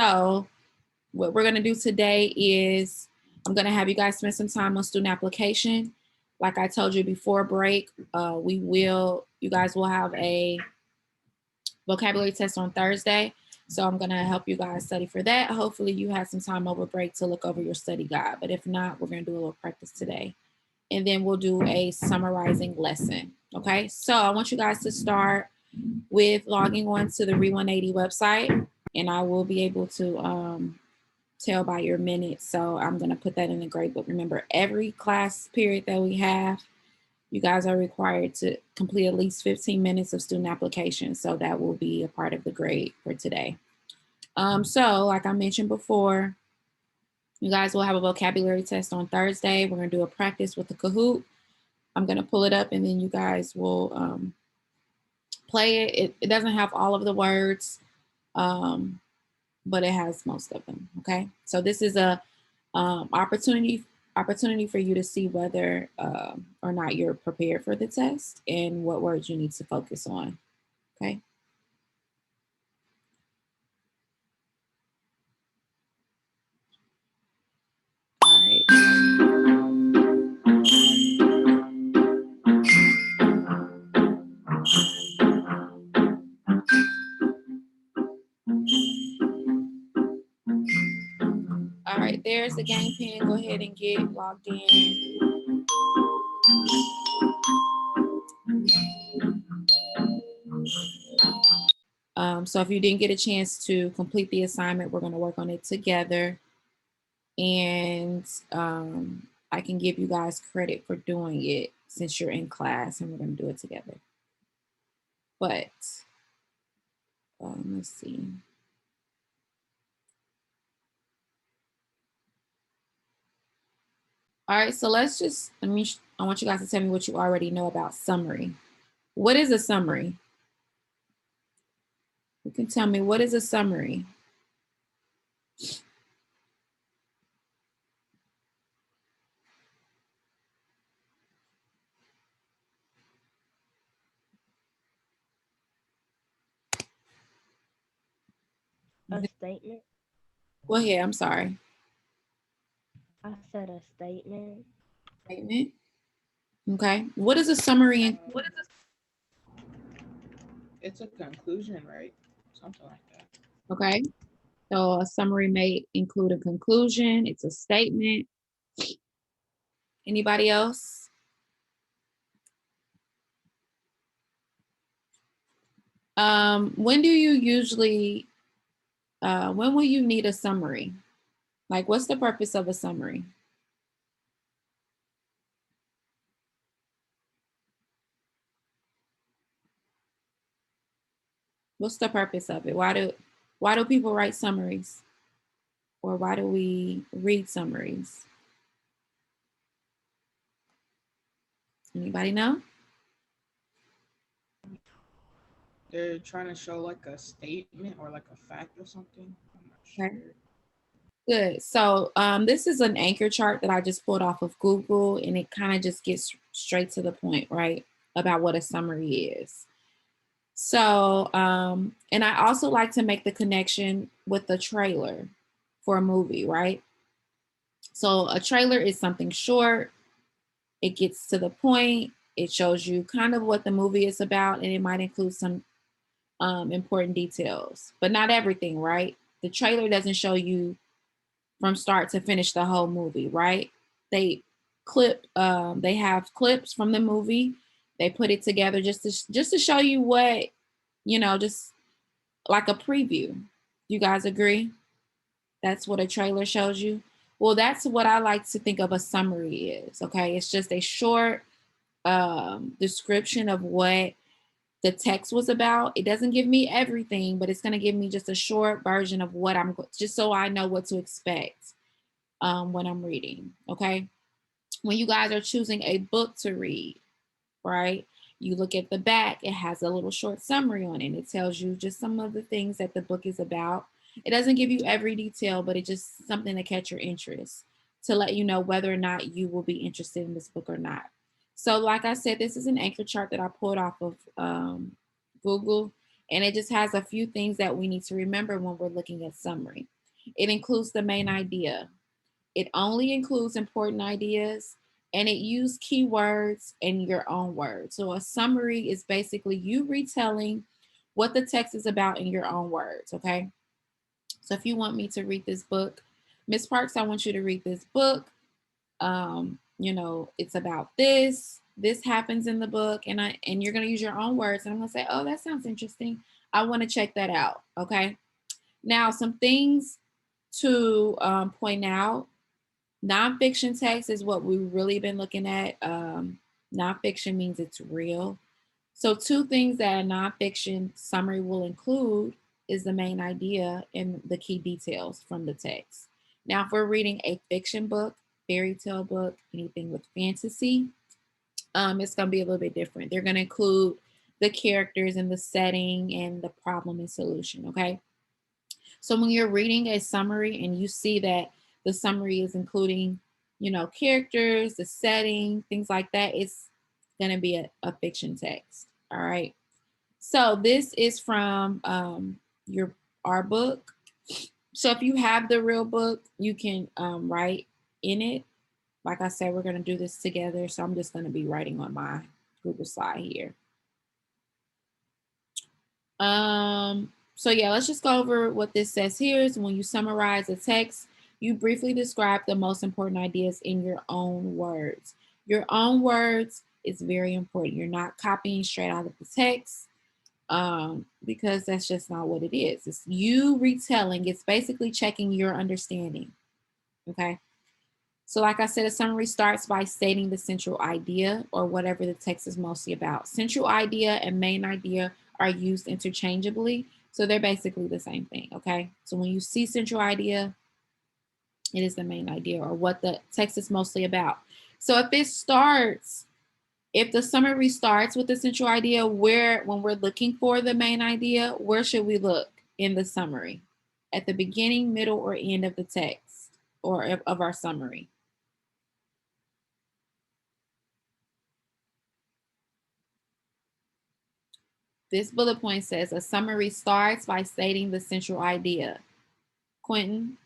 So what we're gonna do today is I'm gonna have you guys spend some time on student application. Like I told you before break, you guys will have a vocabulary test on Thursday. So I'm gonna help you guys study for that. Hopefully you had some time over break to look over your study guide, but if not, we're gonna do a little practice today. And then we'll do a summarizing lesson, okay? So I want you guys to start with logging on to the Read 180 website, and I will be able to tell by your minutes. So I'm going to put that in the grade book. Remember, every class period that we have, you guys are required to complete at least 15 minutes of student application. So that will be a part of the grade for today. So like I mentioned before, you guys will have a vocabulary test on Thursday. We're going to do a practice with the Kahoot. I'm going to pull it up and then you guys will play it. It doesn't have all of the words, but it has most of them. Okay, so this is a opportunity for you to see whether or not you're prepared for the test and what words you need to focus on. Okay. All right. All right, there's the game pen. Go ahead and get logged in. So if you didn't get a chance to complete the assignment, we're going to work on it together. And I can give you guys credit for doing it since you're in class and we're going to do it together. But let's see. All right, so I want you guys to tell me what you already know about summary. What is a summary? You can tell me, what is a summary? A statement. Go ahead, I'm sorry. I said a statement. Statement. Okay. What is a summary? It's a conclusion, right? Something like that. Okay. So a summary may include a conclusion. It's a statement. Anybody else? When do you usually, when will you need a summary? Like, what's the purpose of a summary? What's the purpose of it? Why do people write summaries? Or why do we read summaries? Anybody know? They're trying to show like a statement or like a fact or something. I'm not sure. Okay. Good. So this is an anchor chart that I just pulled off of Google, and it kind of just gets straight to the point, right, about what a summary is. So, and I also like to make the connection with the trailer for a movie, right? So a trailer is something short. It gets to the point. It shows you kind of what the movie is about, and it might include some important details, but not everything, right? The trailer doesn't show you from start to finish the whole movie, right? They they have clips from the movie. They put it together just to show you what, just like a preview. You guys agree? That's what a trailer shows you. Well, that's what I like to think of a summary is. Okay, it's just a short description of what the text was about. It doesn't give me everything, but it's going to give me just a short version of what just so I know what to expect when I'm reading. Okay, when you guys are choosing a book to read, right? You look at the back, it has a little short summary on it. It tells you just some of the things that the book is about. It doesn't give you every detail, but it's just something to catch your interest to let you know whether or not you will be interested in this book or not. So, like I said, this is an anchor chart that I pulled off of Google. And it just has a few things that we need to remember when we're looking at summary. It includes the main idea. It only includes important ideas, and it uses keywords in your own words. So a summary is basically you retelling what the text is about in your own words, okay? So if you want me to read this book, Miss Parks, I want you to read this book. It's about this. This happens in the book, and you're gonna use your own words, and I'm gonna say, oh, that sounds interesting. I want to check that out. Okay. Now, some things to point out. Nonfiction text is what we've really been looking at. Nonfiction means it's real. So two things that a nonfiction summary will include is the main idea and the key details from the text. Now, if we're reading a fiction book, fairy tale book, anything with fantasy, it's going to be a little bit different. They're going to include the characters and the setting and the problem and solution, okay? So when you're reading a summary and you see that the summary is including, characters, the setting, things like that, it's going to be a fiction text, all right? So this is from our book. So if you have the real book, you can write in it. Like I said, we're going to do this together. So I'm just going to be writing on my Google slide here. So yeah, let's just go over what this says here. Is when you summarize a text, you briefly describe the most important ideas in your own words. Your own words is very important. You're not copying straight out of the text because that's just not what it is. It's you retelling. It's basically checking your understanding. Okay. So like I said, a summary starts by stating the central idea or whatever the text is mostly about. Central idea and main idea are used interchangeably. So they're basically the same thing, okay? So when you see central idea, it is the main idea or what the text is mostly about. So if the summary starts with the central idea, when we're looking for the main idea, where should we look in the summary? At the beginning, middle, or end of the text or of our summary? This bullet point says a summary starts by stating the central idea. Quentin?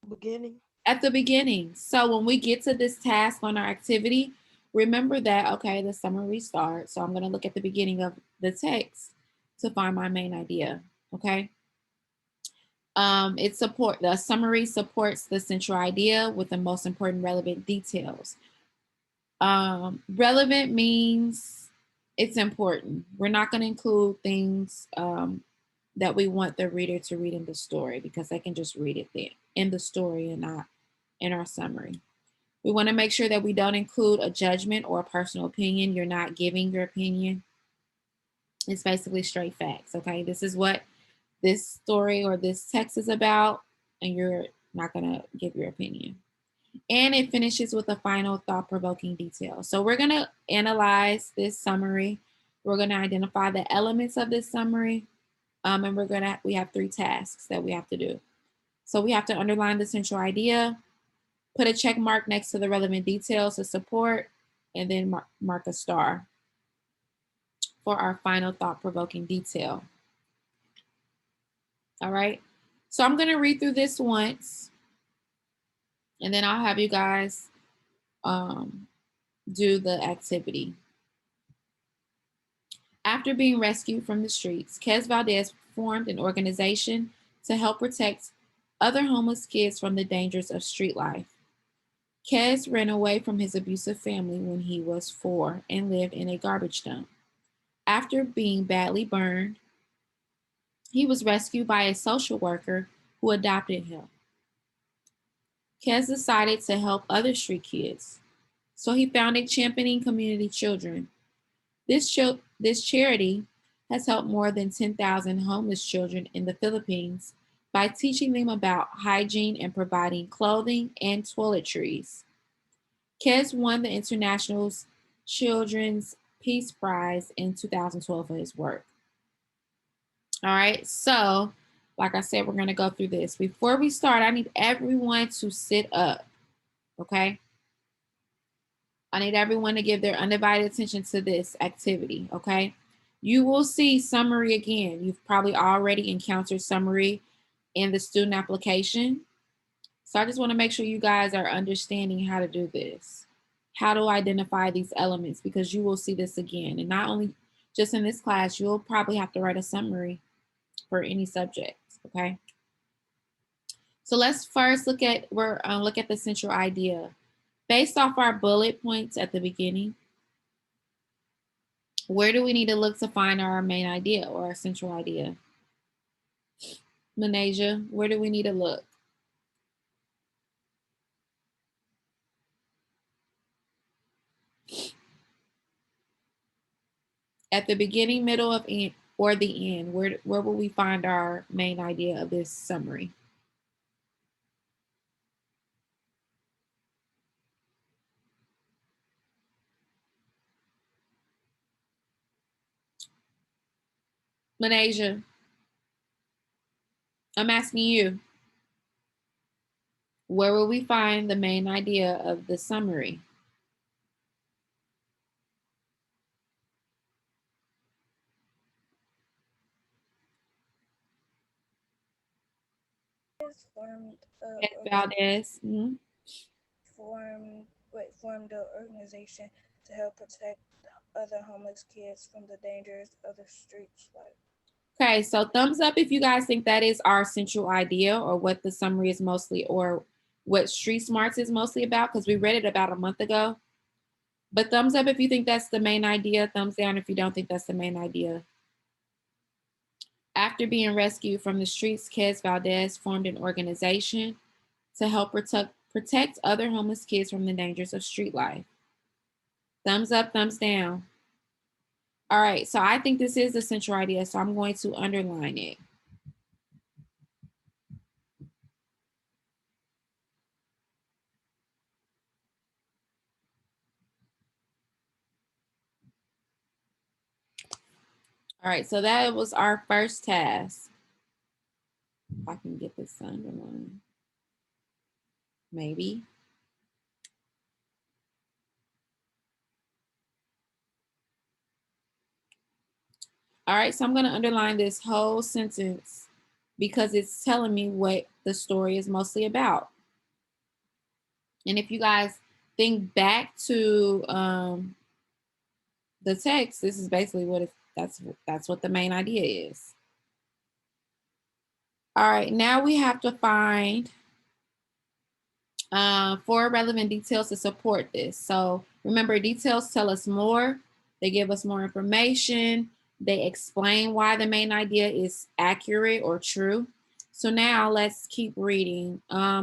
Beginning. At the beginning. So when we get to this task on our activity, remember that, okay, the summary starts. So I'm going to look at the beginning of the text to find my main idea, okay? The summary supports the central idea with the most important relevant details. Relevant means it's important. We're not going to include things that we want the reader to read in the story because they can just read it there in the story and not in our summary. We want to make sure that we don't include a judgment or a personal opinion. You're not giving your opinion. It's basically straight facts, okay? This is what this story or this text is about, and you're not going to give your opinion. And it finishes with a final thought-provoking detail. So we're going to analyze this summary. We're going to identify the elements of this summary. And we have 3 tasks that we have to do. So we have to underline the central idea, put a check mark next to the relevant details to support, and then mark a star for our final thought-provoking detail. All right. So I'm going to read through this once, and then I'll have you guys do the activity. After being rescued from the streets, Kez Valdez formed an organization to help protect other homeless kids from the dangers of street life. Kez ran away from his abusive family when he was 4 and lived in a garbage dump. After being badly burned, he was rescued by a social worker who adopted him. Kez decided to help other street kids, so he founded Championing Community Children. This charity has helped more than 10,000 homeless children in the Philippines by teaching them about hygiene and providing clothing and toiletries. Kez won the International Children's Peace Prize in 2012 for his work. All right, so like I said, we're going to go through this. Before we start, I need everyone to sit up, okay? I need everyone to give their undivided attention to this activity, okay? You will see summary again. You've probably already encountered summary in the student application. So I just want to make sure you guys are understanding how to do this, how to identify these elements, because you will see this again. And not only just in this class, you'll probably have to write a summary for any subject, okay? So let's first look at the central idea. Based off our bullet points at the beginning, where do we need to look to find our main idea or our central idea? Manasia, where do we need to look? At the beginning, middle of end, or the end, where will we find our main idea of this summary? Manasia, I'm asking you, where will we find the main idea of the summary? Formed, Valdez. formed an organization to help protect other homeless kids from the dangers of the streets life. Okay, so thumbs up if you guys think that is our central idea or what the summary is mostly, or what Street Smarts is mostly about, because we read it about a month ago. But thumbs up if you think that's the main idea. Thumbs down if you don't think that's the main idea. After being rescued from the streets, Kez Valdez formed an organization to help protect other homeless kids from the dangers of street life. Thumbs up, thumbs down. All right, so I think this is the central idea, so I'm going to underline it. All right, so that was our first task. If I can get this underlined. Maybe. All right, so I'm going to underline this whole sentence because it's telling me what the story is mostly about. And if you guys think back to the text, this is basically what that's what the main idea is. All right, now we have to find 4 relevant details to support this. So remember, details tell us more. They give us more information. They explain why the main idea is accurate or true. So now let's keep reading.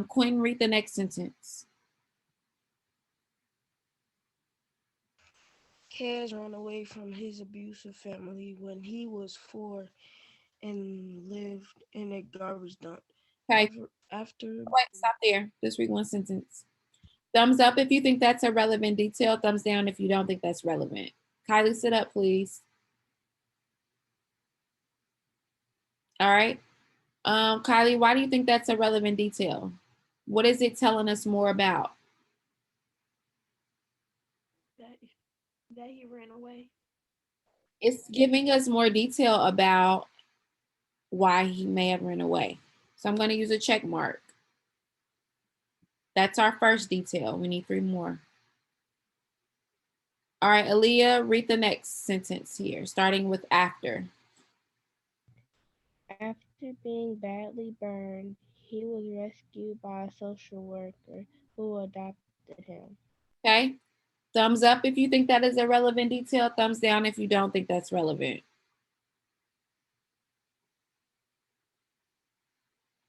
Quinn, read the next sentence. Kez ran away from his abusive family when he was 4 and lived in a garbage dump. Okay. After Wait, stop there. Just read one sentence. Thumbs up if you think that's a relevant detail. Thumbs down if you don't think that's relevant. Kylie, sit up, please. All right. Kylie, why do you think that's a relevant detail? What is it telling us more about? That he ran away. It's giving us more detail about why he may have run away. So I'm going to use a check mark. That's our first detail. We need 3 more. All right, Aaliyah, read the next sentence here, starting with after. After being badly burned, he was rescued by a social worker who adopted him. Okay. Thumbs up if you think that is a relevant detail. Thumbs down if you don't think that's relevant.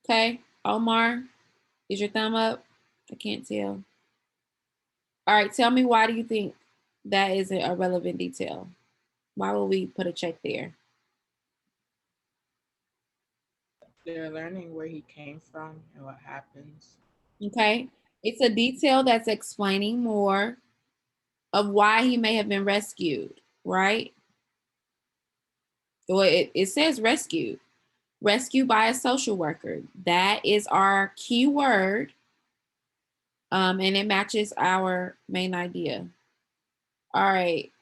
Okay. Omar, is your thumb up? I can't tell. All right. Tell me, why do you think that isn't a relevant detail? Why will we put a check there? They're learning where he came from and what happens. Okay. It's a detail that's explaining more of why he may have been rescued, right? Well, it says rescued. Rescued by a social worker. That is our key word. And it matches our main idea. All right.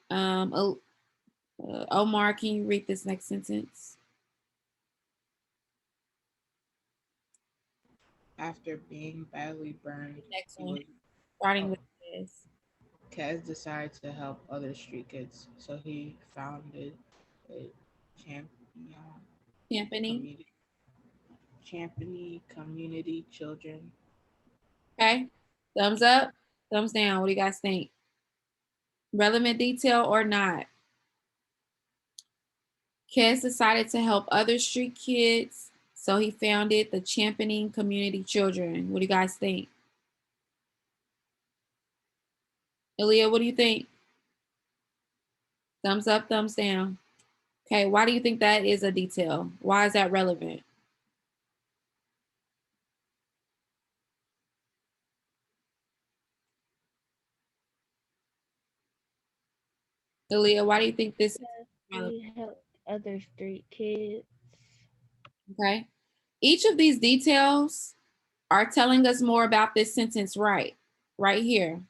Omar, can you read this next sentence? After being badly burned, Next he one, was starting oh, with this. Kaz decided to help other street kids, so he founded a champion Championing. community, championing community children. Okay. Thumbs up, thumbs down. What do you guys think? Relevant detail or not? Kes decided to help other street kids, so he founded the Championing Community Children. What do you guys think? Aaliyah, what do you think? Thumbs up, thumbs down. Okay, why do you think that is a detail? Why is that relevant? Aaliyah, why do you think this is relevant? He helped other street kids. Okay. Each of these details are telling us more about this sentence right here.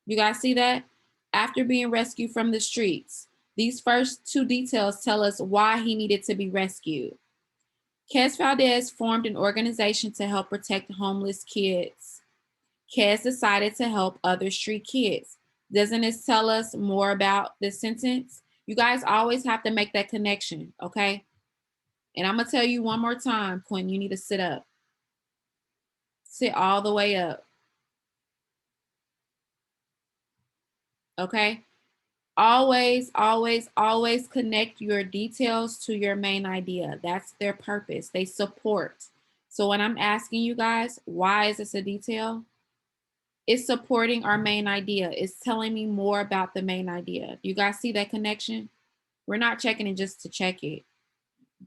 You guys see that? After being rescued from the streets, these first two details tell us why he needed to be rescued. Kes Valdez formed an organization to help protect homeless kids. Kes decided to help other street kids. Doesn't this tell us more about this sentence? You guys always have to make that connection, okay? And I'm gonna tell you one more time, Quinn, you need to sit up. Sit all the way up, okay? Always, always, always connect your details to your main idea. That's their purpose. They support. So when I'm asking you guys, why is this a detail? It's supporting our main idea. It's telling me more about the main idea. You guys see that connection? We're not checking it just to check it.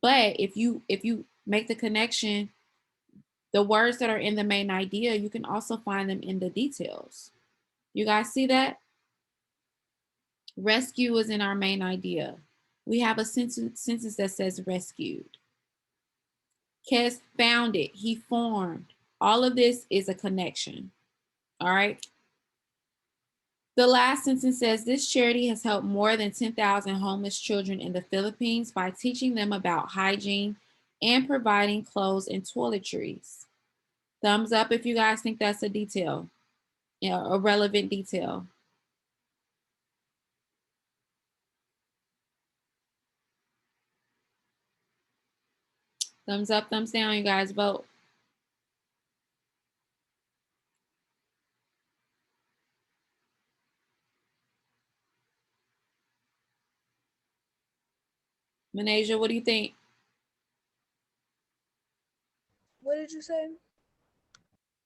But if you make the connection, the words that are in the main idea, you can also find them in the details. You guys see that? Rescue is in our main idea. We have a sentence that says rescued. Kes found it. He formed. All of this is a connection. All right. The last sentence says this charity has helped more than 10,000 homeless children in the Philippines by teaching them about hygiene and providing clothes and toiletries. Thumbs up if you guys think that's a detail, a relevant detail. Thumbs up, thumbs down, you guys vote. Manasia, what do you think? What did you say?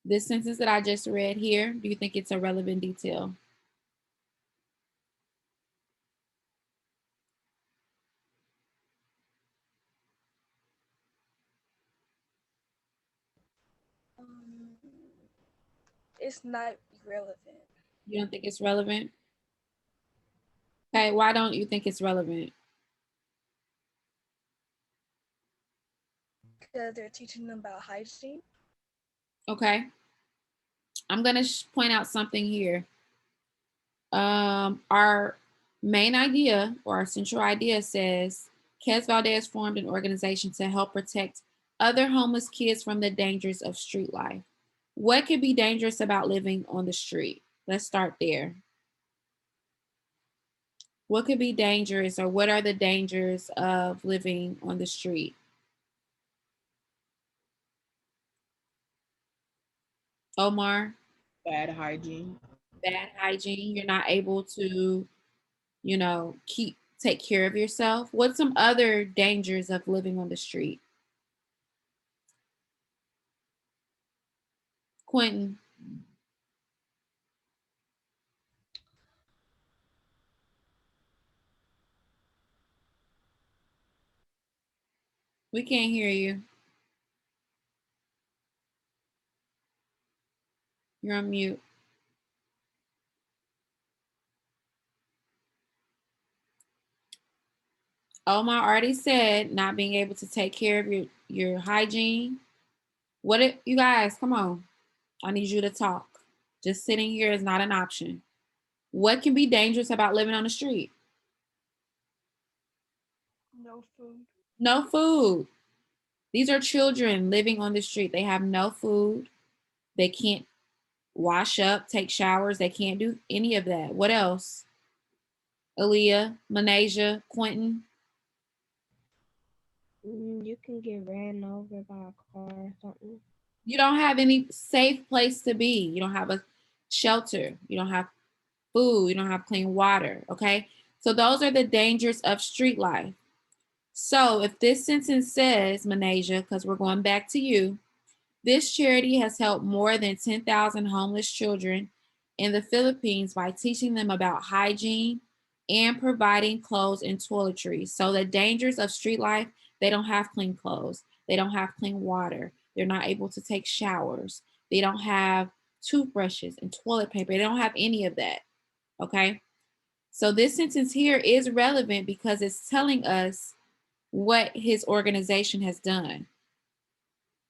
This sentence that I just read here, do you think it's a relevant detail? Um, it's not relevant You don't think it's relevant? Okay, why don't you think it's relevant? because they're teaching them about hygiene. Okay, I'm gonna point out something here. Our main idea or our central idea says Kes Valdez formed an organization to help protect other homeless kids from the dangers of street life. What could be dangerous about living on the street? Let's start there. What could be dangerous or what are the dangers of living on the street? Omar, Bad hygiene. bad hygiene. You're not able to, take care of yourself. What's some other dangers of living on the street? Quentin, we can't hear you. You're on mute. Omar already said not being able to take care of your hygiene. What if you guys come on? I need you to talk. Just sitting here is not an option. What can be dangerous about living on the street? No food. No food. These are children living on the street. They have no food. They can't wash up, take showers. They can't do any of that. What else? Aaliyah, Manasia, Quentin. You can get ran over by a car or something. You don't have any safe place to be. You don't have a shelter. You don't have food. You don't have clean water. Okay. So those are the dangers of street life. So if this sentence says, Manasia, because we're going back to you, this charity has helped more than 10,000 homeless children in the Philippines by teaching them about hygiene and providing clothes and toiletries. So the dangers of street life, they don't have clean clothes. They don't have clean water. They're not able to take showers. They don't have toothbrushes and toilet paper. They don't have any of that. Okay. So this sentence here is relevant because it's telling us what his organization has done.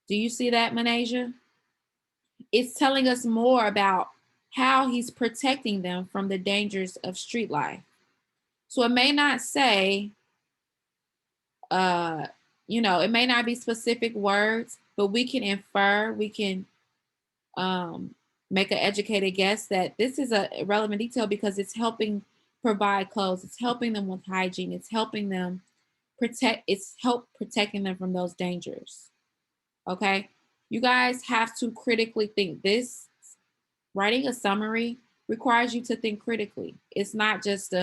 Do you see that, Manasia? It's telling us more about how he's protecting them from the dangers of street life. So it may not say, it may not be specific words, but we can infer, we can make an educated guess that this is a relevant detail because it's helping provide clothes, it's helping them with hygiene, it's helping them protecting them from those dangers. Okay, you guys have to critically think. This writing a summary requires you to think critically. It's not just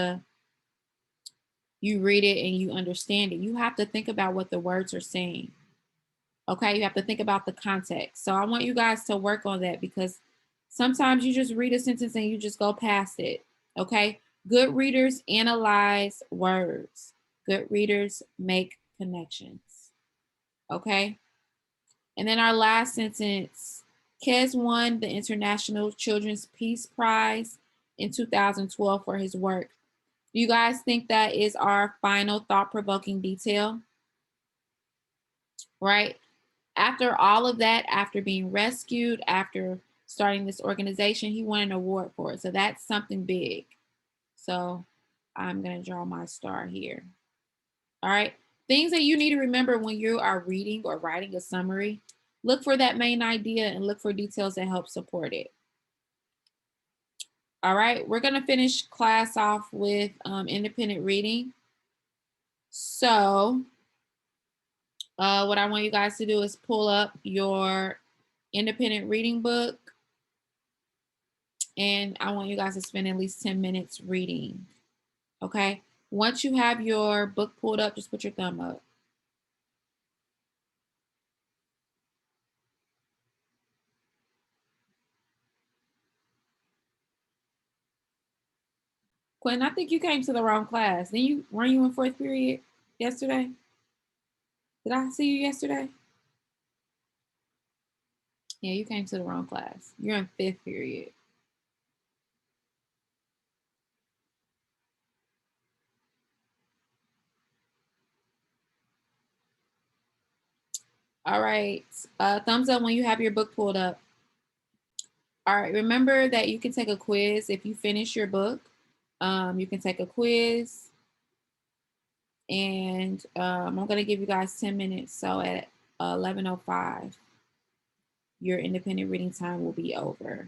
you read it and you understand it. You have to think about what the words are saying. Okay, you have to think about the context. So I want you guys to work on that because sometimes you just read a sentence and you just go past it. Okay, good readers analyze words. Good readers make connections. Okay, and then our last sentence, Kes won the International Children's Peace Prize in 2012 for his work. Do you guys think that is our final thought-provoking detail? Right? After all of that, after being rescued, after starting this organization, he won an award for it. So that's something big. So I'm going to draw my star here. All right. Things that you need to remember when you are reading or writing a summary. Look for that main idea and look for details that help support it. All right, we're gonna finish class off with independent reading. So what I want you guys to do is pull up your independent reading book and I want you guys to spend at least 10 minutes reading, okay? Once you have your book pulled up, just put your thumb up. Quentin, I think you came to the wrong class. Weren't you in fourth period yesterday? Did I see you yesterday? Yeah, you came to the wrong class. You're in fifth period. All right, thumbs up when you have your book pulled up. All right, remember that you can take a quiz if you finish your book. You can take a quiz and I'm gonna give you guys 10 minutes. So at 11:05, your independent reading time will be over.